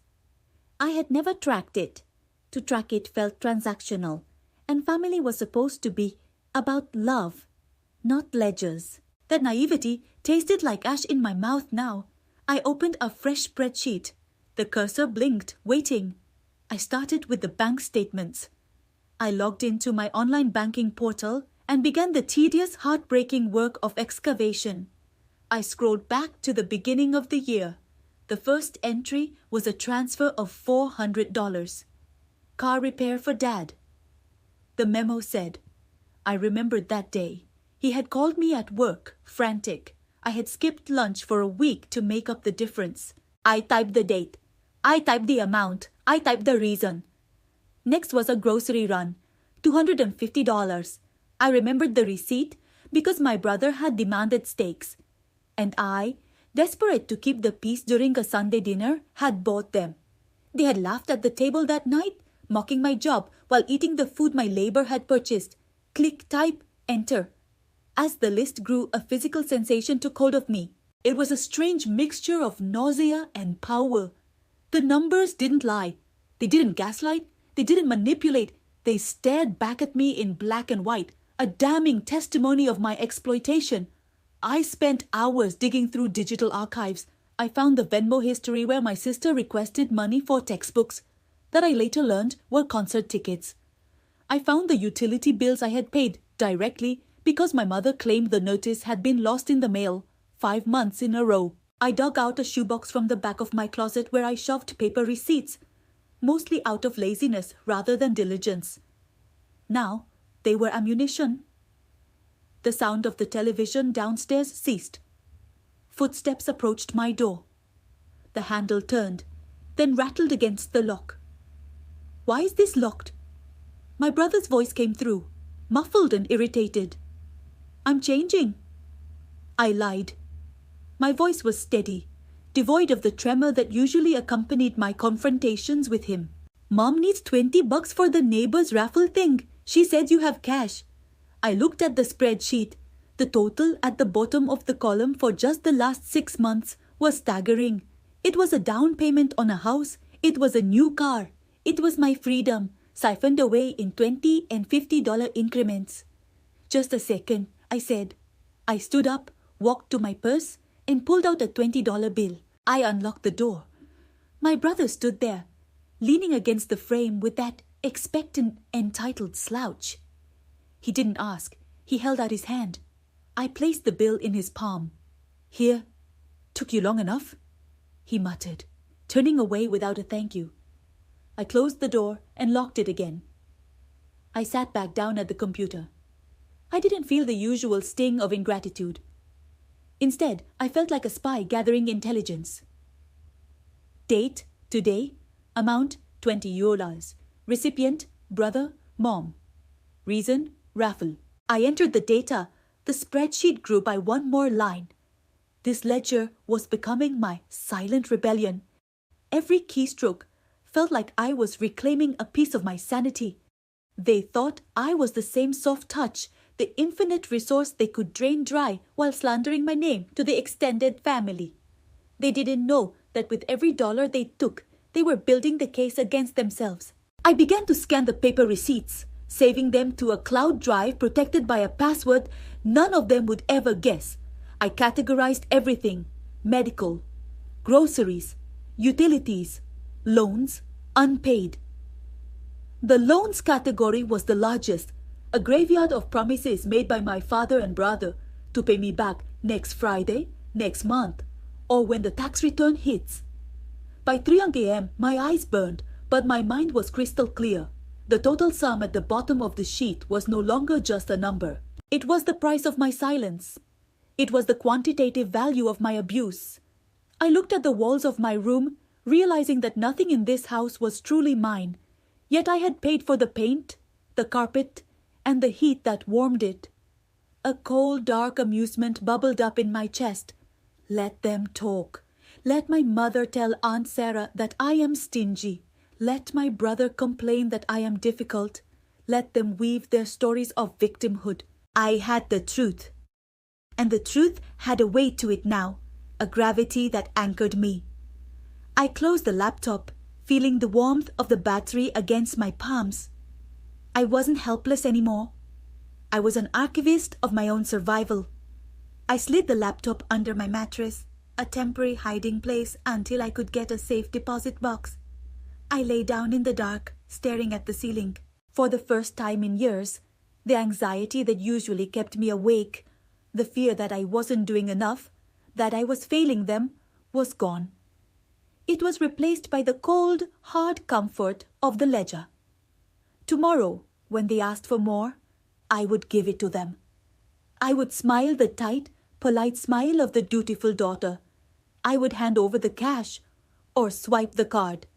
A: I had never tracked it. To track it felt transactional, and family was supposed to be about love, not ledgers. That naivety tasted like ash in my mouth now. I opened a fresh spreadsheet. The cursor blinked, waiting. I started with the bank statements. I logged into my online banking portal and began the tedious, heartbreaking work of excavation. I scrolled back to the beginning of the year. The first entry was a transfer of $400. Car repair for Dad. The memo said, I remembered that day. He had called me at work, frantic. I had skipped lunch for a week to make up the difference. I typed the date. I typed the amount. I typed the reason. Next was a grocery run, $250. I remembered the receipt because my brother had demanded steaks. And I, desperate to keep the peace during a Sunday dinner, had bought them. They had laughed at the table that night, mocking my job while eating the food my labor had purchased. Click, type, enter. As the list grew, a physical sensation took hold of me. It was a strange mixture of nausea and power. The numbers didn't lie. They didn't gaslight. They didn't manipulate. They stared back at me in black and white, a damning testimony of my exploitation. I spent hours digging through digital archives. I found the Venmo history where my sister requested money for textbooks that I later learned were concert tickets. I found the utility bills I had paid directly because my mother claimed the notice had been lost in the mail 5 months in a row. I dug out a shoebox from the back of my closet where I shoved paper receipts, mostly out of laziness rather than diligence. Now they were ammunition. The sound of the television downstairs ceased. Footsteps approached my door. The handle turned, then rattled against the lock. "Why is this locked?" My brother's voice came through, muffled and irritated. "I'm changing." I lied. My voice was steady, devoid of the tremor that usually accompanied my confrontations with him. "Mom needs $20 for the neighbor's raffle thing. She said you have cash." I looked at the spreadsheet. The total at the bottom of the column for just the last 6 months was staggering. It was a down payment on a house. It was a new car. It was my freedom, siphoned away in $20 and $50 increments. "Just a second," I said. I stood up, walked to my purse, and pulled out a $20 bill. I unlocked the door. My brother stood there, leaning against the frame with that expectant, entitled slouch. He didn't ask. He held out his hand. I placed the bill in his palm. "Here. Took you long enough?" he muttered, turning away without a thank you. I closed the door and locked it again. I sat back down at the computer. I didn't feel the usual sting of ingratitude. Instead, I felt like a spy gathering intelligence. Date, today. Amount, $20. Recipient, brother, mom. Reason, raffle. I entered the data. The spreadsheet grew by one more line. This ledger was becoming my silent rebellion. Every keystroke felt like I was reclaiming a piece of my sanity. They thought I was the same soft touch, the infinite resource they could drain dry while slandering my name to the extended family. They didn't know that with every dollar they took, they were building the case against themselves. I began to scan the paper receipts, saving them to a cloud drive protected by a password none of them would ever guess. I categorized everything: medical, groceries, utilities, loans, unpaid. The loans category was the largest, a graveyard of promises made by my father and brother to pay me back next Friday, next month, or when the tax return hits. By 3 a.m., my eyes burned, but my mind was crystal clear. The total sum at the bottom of the sheet was no longer just a number. It was the price of my silence. It was the quantitative value of my abuse. I looked at the walls of my room, realizing that nothing in this house was truly mine. Yet I had paid for the paint, the carpet, and the heat that warmed it. A cold, dark amusement bubbled up in my chest. Let them talk. Let my mother tell Aunt Sarah that I am stingy. Let my brother complain that I am difficult. Let them weave their stories of victimhood. I had the truth. And the truth had a weight to it now, a gravity that anchored me. I closed the laptop, feeling the warmth of the battery against my palms. I wasn't helpless anymore. I was an archivist of my own survival. I slid the laptop under my mattress, a temporary hiding place until I could get a safe deposit box. I lay down in the dark, staring at the ceiling. For the first time in years, the anxiety that usually kept me awake, the fear that I wasn't doing enough, that I was failing them, was gone. It was replaced by the cold, hard comfort of the ledger. Tomorrow, when they asked for more, I would give it to them. I would smile the tight, polite smile of the dutiful daughter. I would hand over the cash or swipe the card.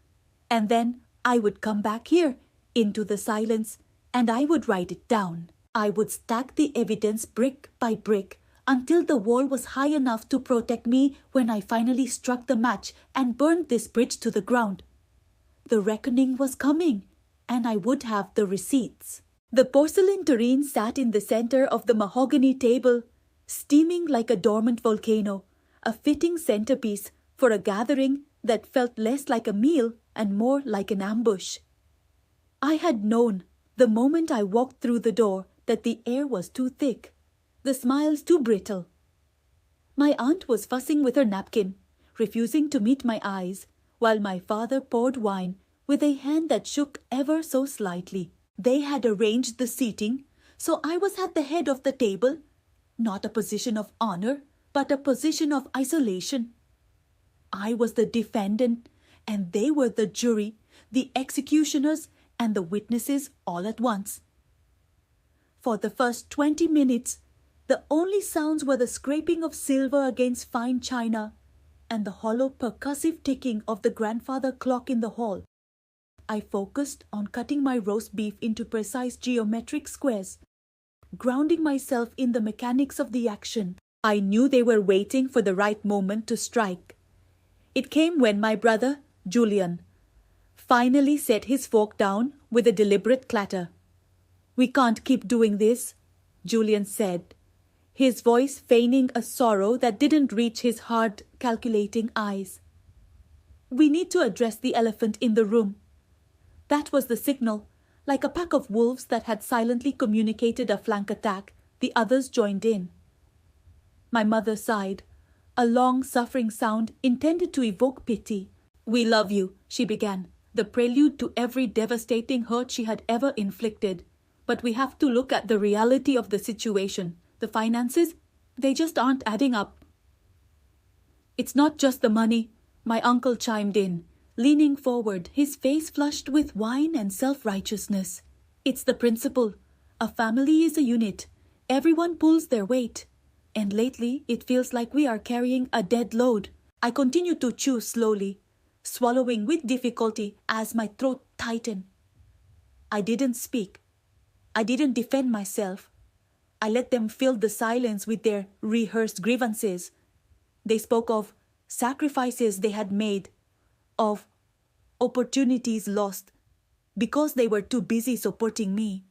A: And then I would come back here into the silence and I would write it down. I would stack the evidence brick by brick until the wall was high enough to protect me when I finally struck the match and burned this bridge to the ground. The reckoning was coming, and I would have the receipts. The porcelain tureen sat in the center of the mahogany table, steaming like a dormant volcano, a fitting centerpiece for a gathering that felt less like a meal and more like an ambush. I had known, the moment I walked through the door, that the air was too thick, the smiles too brittle. My aunt was fussing with her napkin, refusing to meet my eyes, while my father poured wine with a hand that shook ever so slightly. They had arranged the seating, so I was at the head of the table, not a position of honor, but a position of isolation. I was the defendant, and they were the jury, the executioners, and the witnesses all at once. For the first 20 minutes, the only sounds were the scraping of silver against fine china and the hollow percussive ticking of the grandfather clock in the hall. I focused on cutting my roast beef into precise geometric squares, grounding myself in the mechanics of the action. I knew they were waiting for the right moment to strike. It came when my brother, Julian, finally set his fork down with a deliberate clatter. "We can't keep doing this," Julian said, his voice feigning a sorrow that didn't reach his hard, calculating eyes. "We need to address the elephant in the room." That was the signal. Like a pack of wolves that had silently communicated a flank attack, the others joined in. My mother sighed, a long, suffering sound intended to evoke pity. "We love you," she began, the prelude to every devastating hurt she had ever inflicted. "But we have to look at the reality of the situation. The finances, they just aren't adding up." "It's not just the money," my uncle chimed in, leaning forward, his face flushed with wine and self-righteousness. "It's the principle. A family is a unit. Everyone pulls their weight. And lately, it feels like we are carrying a dead load." I continued to chew slowly, swallowing with difficulty as my throat tightened. I didn't speak. I didn't defend myself. I let them fill the silence with their rehearsed grievances. They spoke of sacrifices they had made, of opportunities lost, because they were too busy supporting me.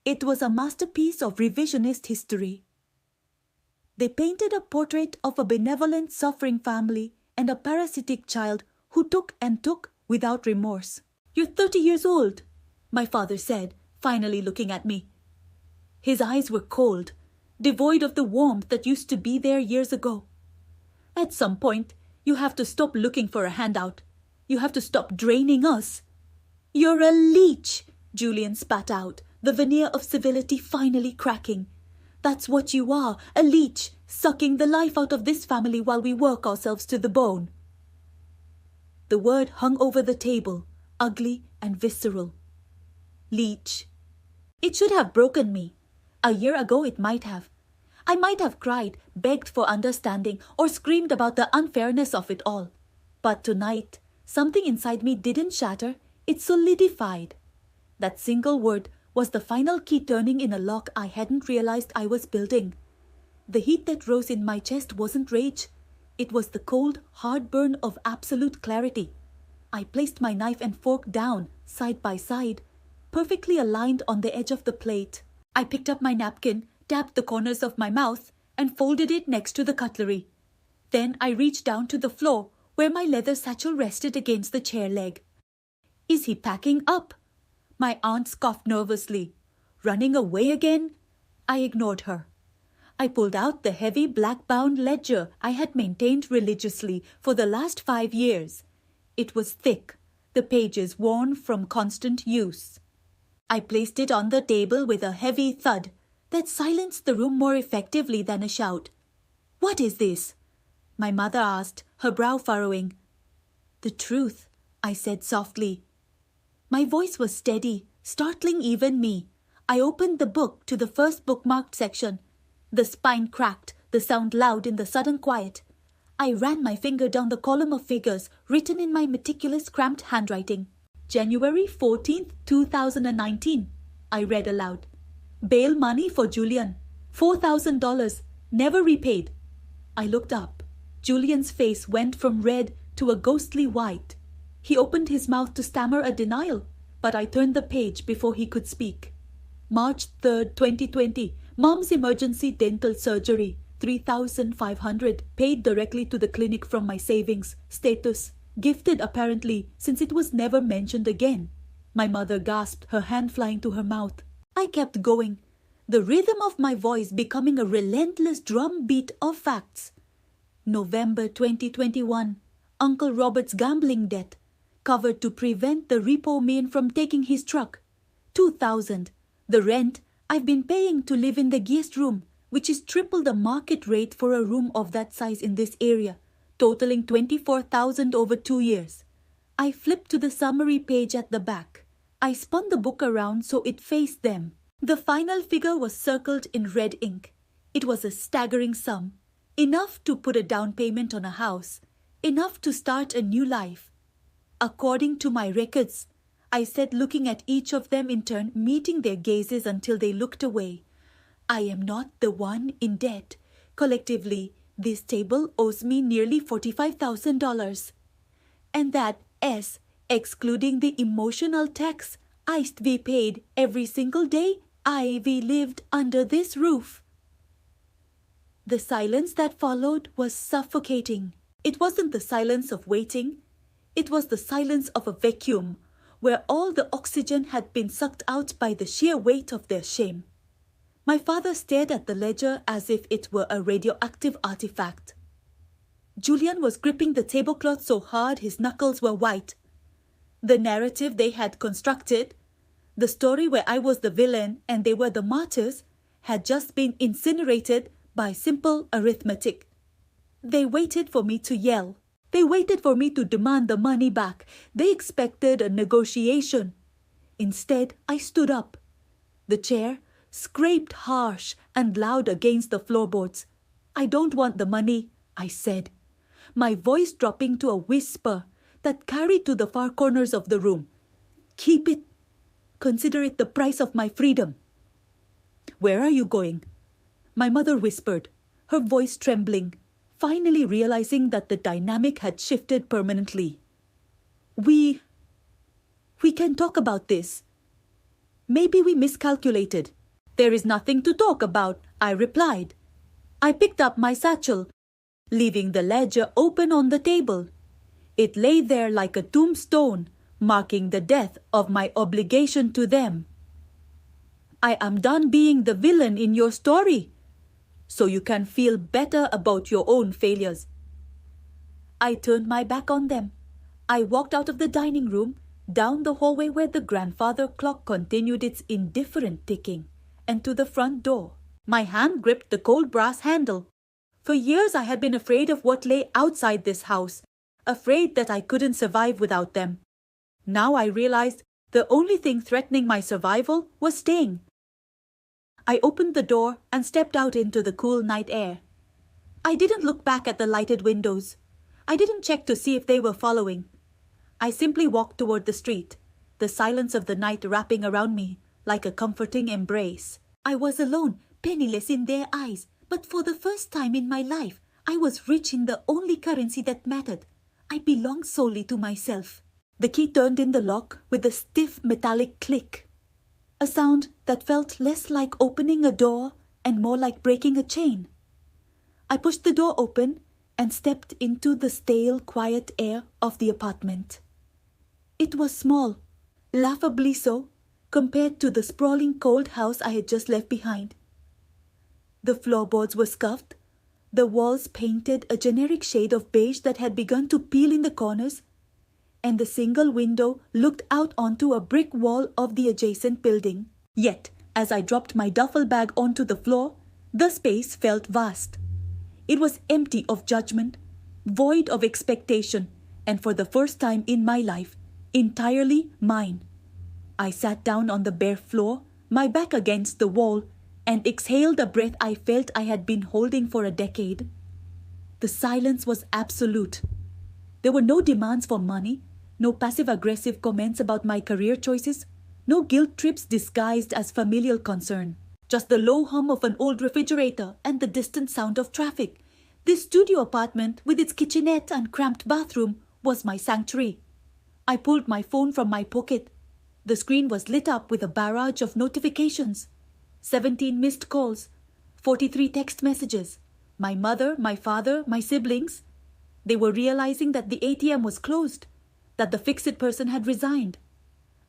A: It was a masterpiece of revisionist history. They painted a portrait of a benevolent, suffering family and a parasitic child who took and took without remorse. "You're 30 years old," my father said, finally looking at me. His eyes were cold, devoid of the warmth that used to be there years ago. "At some point, you have to stop looking for a handout. You have to stop draining us." "You're a leech," Julian spat out, the veneer of civility finally cracking. "That's what you are, a leech, sucking the life out of this family while we work ourselves to the bone." The word hung over the table, ugly and visceral. Leech. It should have broken me. A year ago it might have. I might have cried, begged for understanding, or screamed about the unfairness of it all. But tonight, something inside me didn't shatter, it solidified. That single word was the final key turning in a lock I hadn't realized I was building. The heat that rose in my chest wasn't rage. It was the cold, hard burn of absolute clarity. I placed my knife and fork down, side by side, perfectly aligned on the edge of the plate. I picked up my napkin, tapped the corners of my mouth, and folded it next to the cutlery. Then I reached down to the floor, where my leather satchel rested against the chair leg. "Is he packing up?" My aunt scoffed nervously. "Running away again?" I ignored her. I pulled out the heavy black-bound ledger I had maintained religiously for the last 5 years. It was thick, the pages worn from constant use. I placed it on the table with a heavy thud that silenced the room more effectively than a shout. "What is this?" my mother asked, her brow furrowing. "The truth," I said softly. My voice was steady, startling even me. I opened the book to the first bookmarked section. The spine cracked, the sound loud in the sudden quiet. I ran my finger down the column of figures written in my meticulous, cramped handwriting. "January 14th, 2019, I read aloud. "Bail money for Julian. $4,000, never repaid." I looked up. Julian's face went from red to a ghostly white. He opened his mouth to stammer a denial, but I turned the page before he could speak. "March 3rd, 2020, Mom's emergency dental surgery, $3,500, paid directly to the clinic from my savings. Status, gifted apparently, since it was never mentioned again." My mother gasped, her hand flying to her mouth. I kept going, the rhythm of my voice becoming a relentless drumbeat of facts. November 2021, Uncle Robert's gambling debt, covered to prevent the repo man from taking his truck. $2,000. The rent I've been paying to live in the guest room, which is triple the market rate for a room of that size in this area. totaling 24,000 over 2 years. I flipped to the summary page at the back. I spun the book around so it faced them. The final figure was circled in red ink. It was a staggering sum, enough to put a down payment on a house, enough to start a new life. According to my records, I said, looking at each of them in turn, meeting their gazes until they looked away. I am not the one in debt. Collectively, this table owes me nearly $45,000. And that S, excluding the emotional tax we paid every single day we lived under this roof. The silence that followed was suffocating. It wasn't the silence of waiting. It was the silence of a vacuum, where all the oxygen had been sucked out by the sheer weight of their shame. My father stared at the ledger as if it were a radioactive artifact. Julian was gripping the tablecloth so hard his knuckles were white. The narrative they had constructed, the story where I was the villain and they were the martyrs, had just been incinerated by simple arithmetic. They waited for me to yell. They waited for me to demand the money back. They expected a negotiation. Instead, I stood up. The chair scraped harsh and loud against the floorboards. "I don't want the money," I said, my voice dropping to a whisper that carried to the far corners of the room. "Keep it. Consider it the price of my freedom." "Where are you going?" my mother whispered, her voice trembling, finally realizing that the dynamic had shifted permanently. We can talk about this. Maybe we miscalculated." "There is nothing to talk about," I replied. I picked up my satchel, leaving the ledger open on the table. It lay there like a tombstone, marking the death of my obligation to them. "I am done being the villain in your story, so you can feel better about your own failures." I turned my back on them. I walked out of the dining room, down the hallway where the grandfather clock continued its indifferent ticking, and to the front door. My hand gripped the cold brass handle. For years I had been afraid of what lay outside this house, afraid that I couldn't survive without them. Now I realized the only thing threatening my survival was staying. I opened the door and stepped out into the cool night air. I didn't look back at the lighted windows. I didn't check to see if they were following. I simply walked toward the street, the silence of the night wrapping around me like a comforting embrace. I was alone, penniless in their eyes, but for the first time in my life, I was rich in the only currency that mattered. I belonged solely to myself. The key turned in the lock with a stiff metallic click, a sound that felt less like opening a door and more like breaking a chain. I pushed the door open and stepped into the stale, quiet air of the apartment. It was small, laughably so, compared to the sprawling cold house I had just left behind. The floorboards were scuffed, the walls painted a generic shade of beige that had begun to peel in the corners, and the single window looked out onto a brick wall of the adjacent building. Yet, as I dropped my duffel bag onto the floor, the space felt vast. It was empty of judgment, void of expectation, and for the first time in my life, entirely mine. I sat down on the bare floor, my back against the wall, and exhaled a breath I felt I had been holding for a decade. The silence was absolute. There were no demands for money, no passive-aggressive comments about my career choices, no guilt trips disguised as familial concern. Just the low hum of an old refrigerator and the distant sound of traffic. This studio apartment, with its kitchenette and cramped bathroom, was my sanctuary. I pulled my phone from my pocket. The screen was lit up with a barrage of notifications. 17 missed calls, 43 text messages. My mother, my father, my siblings. They were realizing that the ATM was closed, that the fix-it person had resigned.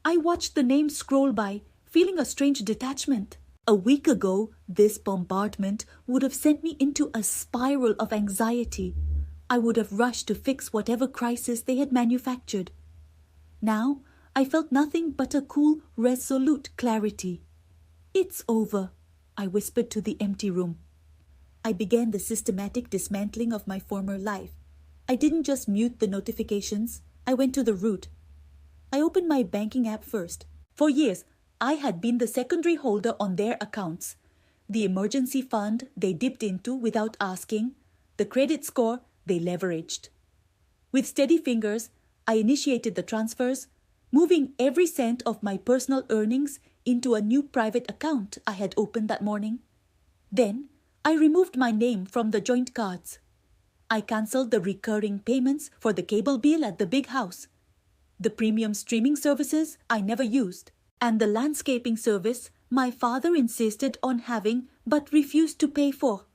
A: I watched the names scroll by, feeling a strange detachment. A week ago, this bombardment would have sent me into a spiral of anxiety. I would have rushed to fix whatever crisis they had manufactured. Now, I felt nothing but a cool, resolute clarity. "It's over," I whispered to the empty room. I began the systematic dismantling of my former life. I didn't just mute the notifications, I went to the root. I opened my banking app first. For years, I had been the secondary holder on their accounts. The emergency fund they dipped into without asking, the credit score they leveraged. With steady fingers, I initiated the transfers, moving every cent of my personal earnings into a new private account I had opened that morning. Then, I removed my name from the joint cards. I cancelled the recurring payments for the cable bill at the big house, the premium streaming services I never used, and the landscaping service my father insisted on having but refused to pay for.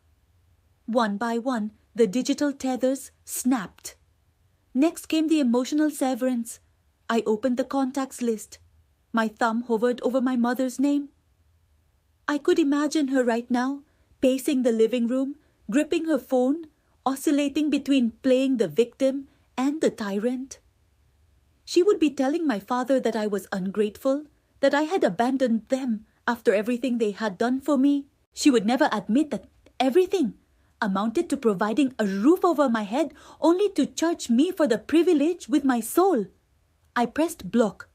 A: One by one, the digital tethers snapped. Next came the emotional severance. I opened the contacts list. My thumb hovered over my mother's name. I could imagine her right now, pacing the living room, gripping her phone, oscillating between playing the victim and the tyrant. She would be telling my father that I was ungrateful, that I had abandoned them after everything they had done for me. She would never admit that everything amounted to providing a roof over my head only to charge me for the privilege with my soul. I pressed block.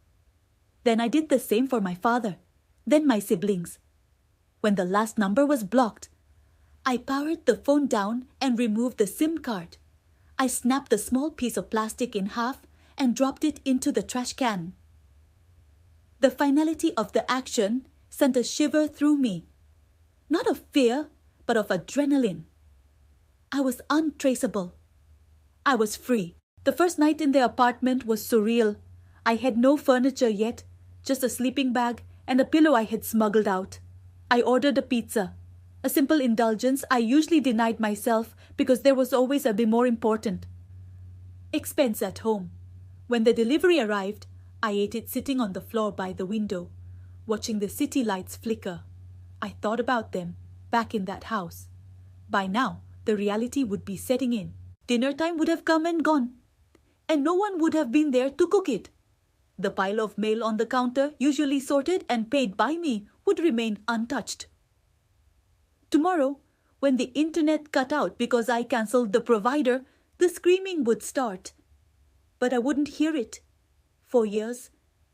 A: Then I did the same for my father, then my siblings. When the last number was blocked, I powered the phone down and removed the SIM card. I snapped the small piece of plastic in half and dropped it into the trash can. The finality of the action sent a shiver through me. Not of fear, but of adrenaline. I was untraceable. I was free. The first night in the apartment was surreal. I had no furniture yet, just a sleeping bag and a pillow I had smuggled out. I ordered a pizza, a simple indulgence I usually denied myself because there was always a more important expense at home. When the delivery arrived, I ate it sitting on the floor by the window, watching the city lights flicker. I thought about them, back in that house. By now, the reality would be setting in. Dinner time would have come and gone, and no one would have been there to cook it. The pile of mail on the counter, usually sorted and paid by me, would remain untouched. Tomorrow, when the internet cut out because I cancelled the provider, the screaming would start. But I wouldn't hear it. For years,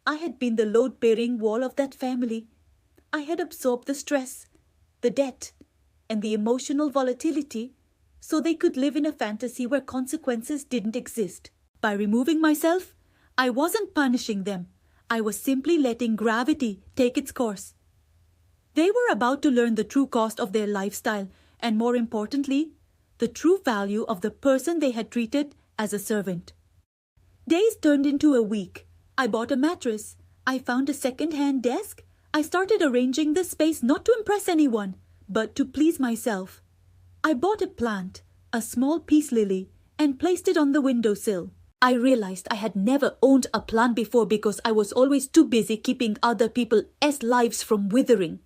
A: I had been the load-bearing wall of that family. I had absorbed the stress, the debt, and the emotional volatility so they could live in a fantasy where consequences didn't exist. By removing myself, I wasn't punishing them. I was simply letting gravity take its course. They were about to learn the true cost of their lifestyle and, more importantly, the true value of the person they had treated as a servant. Days turned into a week. I bought a mattress. I found a second-hand desk. I started arranging the space not to impress anyone, but to please myself. I bought a plant, a small peace lily, and placed it on the windowsill. I realized I had never owned a plant before because I was always too busy keeping other people's lives from withering.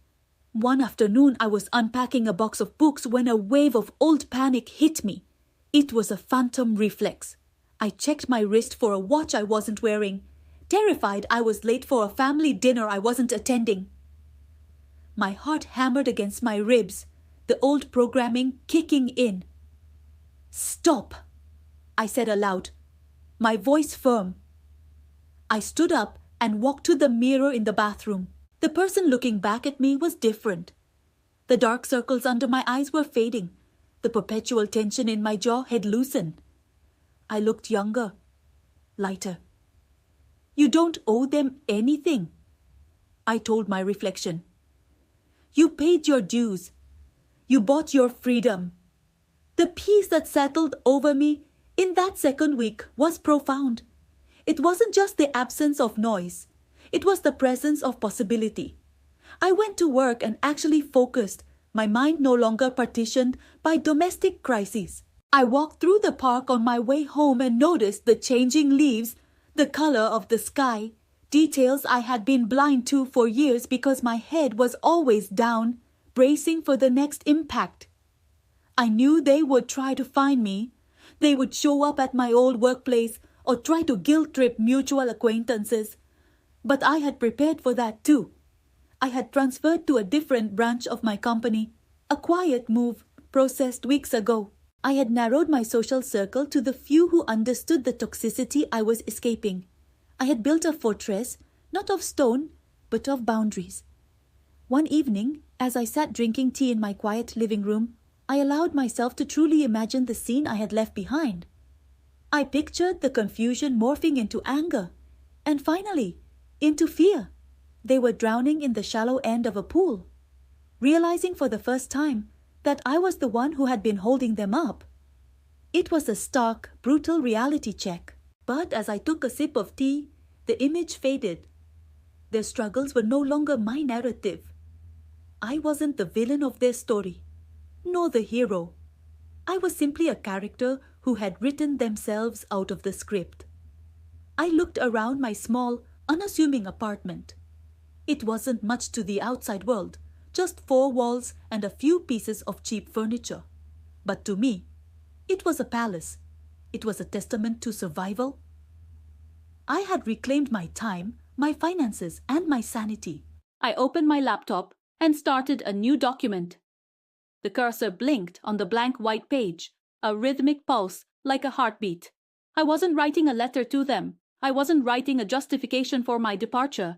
A: One afternoon, I was unpacking a box of books when a wave of old panic hit me. It was a phantom reflex. I checked my wrist for a watch I wasn't wearing, terrified I was late for a family dinner I wasn't attending. My heart hammered against my ribs, the old programming kicking in. "Stop," I said aloud, my voice firm. I stood up and walked to the mirror in the bathroom. The person looking back at me was different. The dark circles under my eyes were fading. The perpetual tension in my jaw had loosened. I looked younger, lighter. "You don't owe them anything," I told my reflection. "You paid your dues. You bought your freedom." The peace that settled over me in that second week was profound. It wasn't just the absence of noise. It was the presence of possibility. I went to work and actually focused, my mind no longer partitioned by domestic crises. I walked through the park on my way home and noticed the changing leaves, the color of the sky, details I had been blind to for years because my head was always down, bracing for the next impact. I knew they would try to find me. They would show up at my old workplace or try to guilt-trip mutual acquaintances. But I had prepared for that too. I had transferred to a different branch of my company, a quiet move processed weeks ago. I had narrowed my social circle to the few who understood the toxicity I was escaping. I had built a fortress, not of stone, but of boundaries. One evening, as I sat drinking tea in my quiet living room, I allowed myself to truly imagine the scene I had left behind. I pictured the confusion morphing into anger, and finally, into fear. They were drowning in the shallow end of a pool, realizing for the first time that I was the one who had been holding them up. It was a stark, brutal reality check. But as I took a sip of tea, the image faded. Their struggles were no longer my narrative. I wasn't the villain of their story, nor the hero. I was simply a character who had written themselves out of the script. I looked around my small, unassuming apartment. It wasn't much to the outside world, just 4 walls and a few pieces of cheap furniture. But to me, it was a palace. It was a testament to survival. I had reclaimed my time, my finances, and my sanity. I opened my laptop and started a new document. The cursor blinked on the blank white page, a rhythmic pulse like a heartbeat. I wasn't writing a letter to them. I wasn't writing a justification for my departure.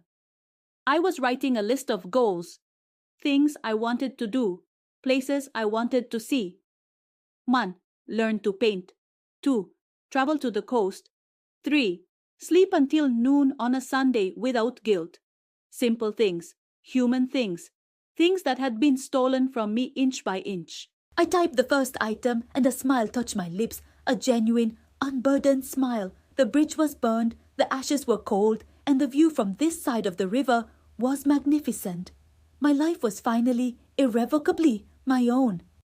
A: I was writing a list of goals, things I wanted to do, places I wanted to see. 1. Learn to paint. 2. Travel to the coast. 3. Sleep until noon on a Sunday without guilt. Simple things, human things, things that had been stolen from me inch by inch. I typed the first item and a smile touched my lips, a genuine, unburdened smile. The bridge was burned, the ashes were cold, and the view from this side of the river was magnificent. My life was finally, irrevocably, my own.